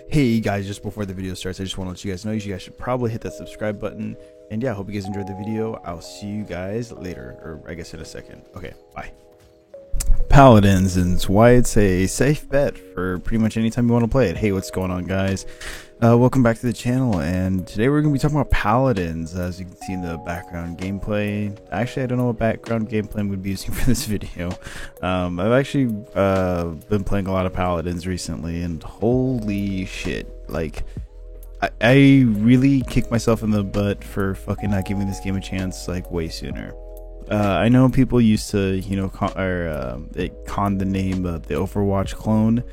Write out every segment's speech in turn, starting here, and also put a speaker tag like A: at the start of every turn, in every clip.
A: Hey guys, just before the video starts, I just want to let you guys know you guys should probably hit that subscribe button. And yeah, I hope you guys enjoyed the video. I'll see you guys later, or I guess in a second. Okay, bye. Paladins, and it's why it's a safe bet for pretty much any time you want to play it. Hey, what's going on, guys? Welcome back to the channel, and today we're going to be talking about Paladins. As you can see in the background gameplay, actually I don't know what background gameplay I'm going to be using for this video. I've actually been playing a lot of Paladins recently, and holy shit, like I really kicked myself in the butt for fucking not giving this game a chance like way sooner. I know people used to, you know, con the name the Overwatch clone,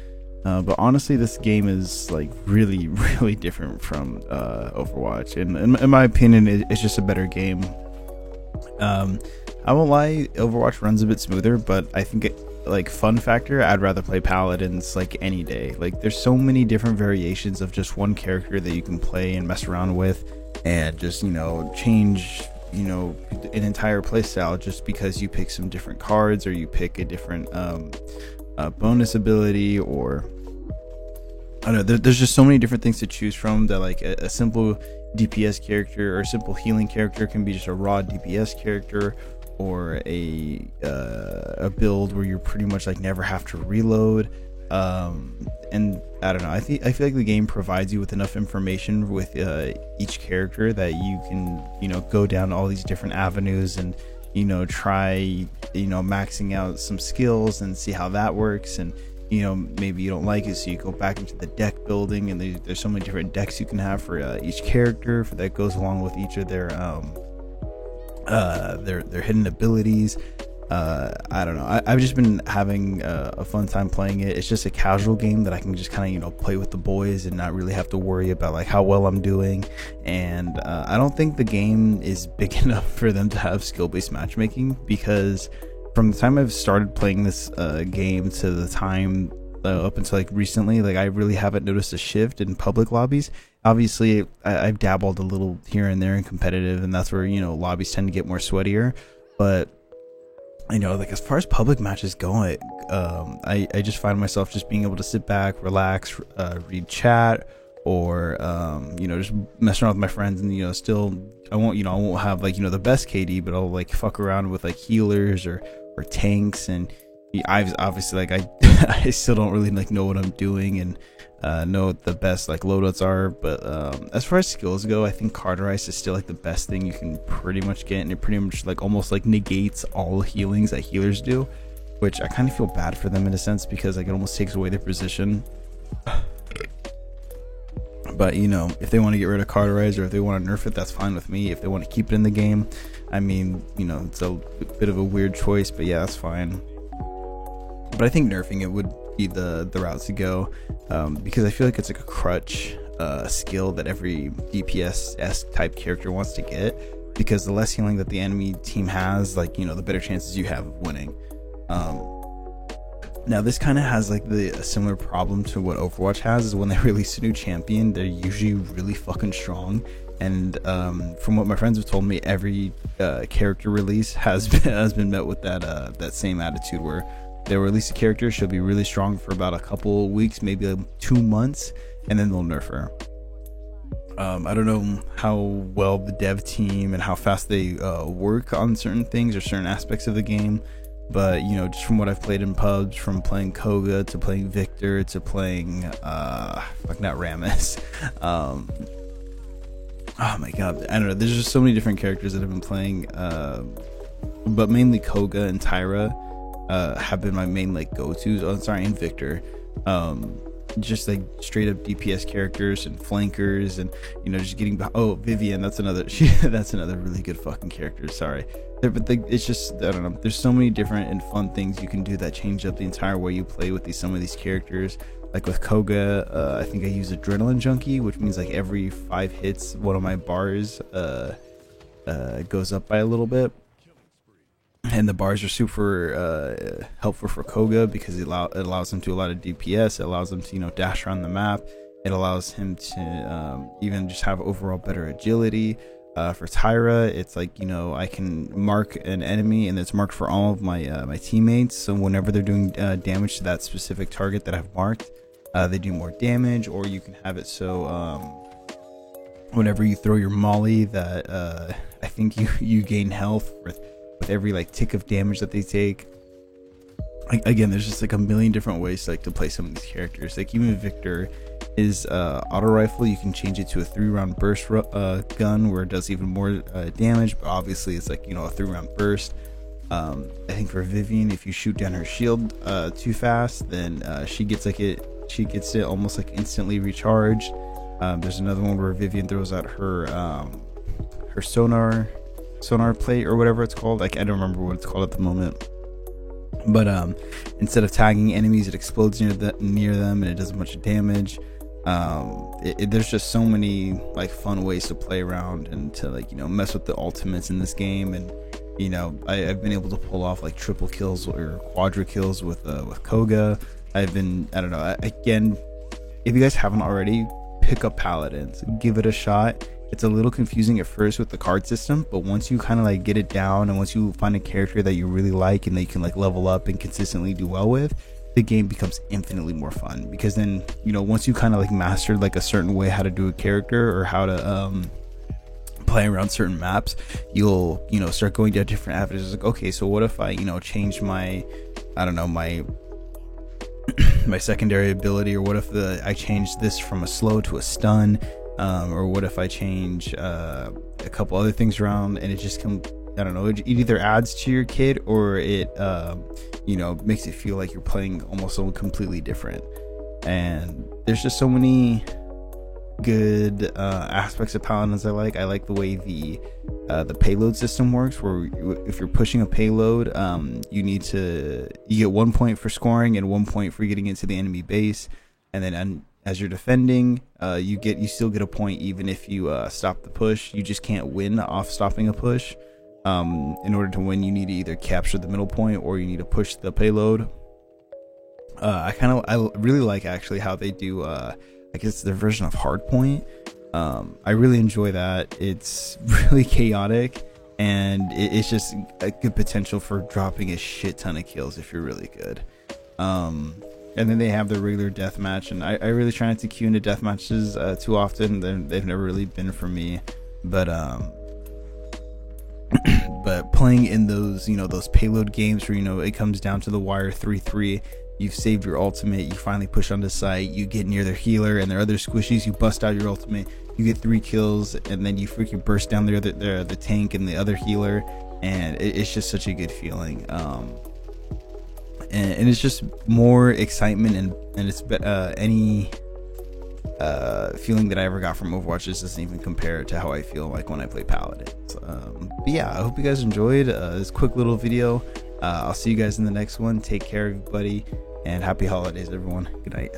A: but honestly, this game is like really, really different from Overwatch, and in my opinion, it's just a better game. I won't lie, Overwatch runs a bit smoother, but I think like fun factor, I'd rather play Paladins like any day. Like there's so many different variations of just one character that you can play and mess around with, and just, you know, change, you know, an entire playstyle just because you pick some different cards, or you pick a different bonus ability, or I don't know, there's just so many different things to choose from that like a simple DPS character or a simple healing character can be just a raw DPS character, or a build where you're pretty much like never have to reload. And I don't know, I feel like the game provides you with enough information with each character that you can, you know, go down all these different avenues and, you know, try, you know, maxing out some skills and see how that works. And, you know, maybe you don't like it, so you go back into the deck building, and there's so many different decks you can have for each character that goes along with each of their hidden abilities. I don't know, I've just been having a fun time playing it. It's just a casual game that I can just kind of, you know, play with the boys and not really have to worry about like how well I'm doing. And I don't think the game is big enough for them to have skill-based matchmaking, because from the time I've started playing this game to the time up until like recently, like I really haven't noticed a shift in public lobbies. Obviously I've dabbled a little here and there in competitive, and that's where, you know, lobbies tend to get more sweatier. But you know, like as far as public matches go, I just find myself just being able to sit back, relax, read chat, or you know, just mess around with my friends. And, you know, still I won't have like, you know, the best KD, but I'll like fuck around with like healers or tanks. And I've obviously like I still don't really like know what I'm doing and know what the best like loadouts are. But as far as skills go, I think Carterize is still like the best thing you can pretty much get, and it pretty much like almost like negates all healings that healers do, which I kind of feel bad for them in a sense, because like it almost takes away their position. But, you know, if they want to get rid of Carterize, or if they want to nerf it, that's fine with me. If they want to keep it in the game, I mean, you know, it's a bit of a weird choice, but yeah, that's fine. But I think nerfing it would be the route to go, because I feel like it's like a crutch skill that every DPS type character wants to get, because the less healing that the enemy team has, like, you know, the better chances you have of winning. Now this kind of has like a similar problem to what Overwatch has, is when they release a new champion, they're usually really fucking strong. And from what my friends have told me, every character release has been met with that same attitude, where they'll release a character, she'll be really strong for about a couple weeks, maybe like 2 months, and then they'll nerf her. I don't know how well the dev team and how fast they work on certain things or certain aspects of the game, but, you know, just from what I've played in pubs, from playing Koga to playing Victor to playing not Rammus, oh my god, I don't know, there's just so many different characters that I've been playing, but mainly Koga and Tyra have been my main like go-tos. And Victor, just like straight up DPS characters and flankers, and, you know, just getting Vivian, that's another that's another really good fucking character. Sorry, but it's just, I don't know, there's so many different and fun things you can do that change up the entire way you play with some of these characters. Like with Koga, I think I use Adrenaline Junkie, which means like every 5 hits one of my bars goes up by a little bit. And the bars are super helpful for Koga, because it allows him to do a lot of DPS. It allows him to, you know, dash around the map. It allows him to even just have overall better agility. For Tyra, it's like, you know, I can mark an enemy, and it's marked for all of my my teammates. So whenever they're doing damage to that specific target that I've marked, they do more damage, or you can have it so whenever you throw your molly, that I think you gain health with every like tick of damage that they take. Again, there's just like a million different ways to play some of these characters. Like even Victor is auto rifle. You can change it to a 3-round burst gun where it does even more damage, but obviously it's like, you know, a 3-round burst. I think for Vivian, if you shoot down her shield too fast, then she gets it almost like instantly recharged. There's another one where Vivian throws out her sonar plate or whatever it's called. Like I don't remember what it's called at the moment. But instead of tagging enemies, it explodes near them, and it does a bunch of damage. There's just so many like fun ways to play around and to, like, you know, mess with the ultimates in this game. And you know, I've been able to pull off like triple kills or quadra kills with Koga. I don't know. Again, if you guys haven't already, pick up Paladins, give it a shot. It's a little confusing at first with the card system, but once you kind of like get it down, and once you find a character that you really like and that you can like level up and consistently do well with, the game becomes infinitely more fun. Because then, you know, once you kind of like mastered like a certain way how to do a character or how to play around certain maps, you'll, you know, start going down different avenues. Like, okay, so what if I, you know, change my, I don't know, my my secondary ability, or what if I change this from a slow to a stun, or what if I change a couple other things around, and it just I don't know, it either adds to your kit, or it you know, makes it feel like you're playing almost something completely different. And there's just so many good aspects of Paladins I like the way the payload system works, where if you're pushing a payload, you get 1 point for scoring and 1 point for getting into the enemy base, and then as you're defending, you still get a point even if you stop the push. You just can't win off stopping a push. In order to win, you need to either capture the middle point or you need to push the payload. I really like actually how they do I guess their version of Hardpoint. I really enjoy that. It's really chaotic, and it's just a good potential for dropping a shit ton of kills if you're really good. And then they have the regular deathmatch, and I really try not to queue into death matches too often. They've never really been for me, but but playing in those, you know, those payload games where, you know, it comes down to the wire 3-3, you've saved your ultimate, you finally push onto site, you get near their healer and their other squishies, you bust out your ultimate, you get 3 kills, and then you freaking burst down the tank and the other healer, and it's just such a good feeling. And it's just more excitement, and it's any feeling that I ever got from Overwatch just doesn't even compare to how I feel like when I play Paladins. But yeah, I hope you guys enjoyed this quick little video. I'll see you guys in the next one. Take care, everybody, and happy holidays, everyone. Good night.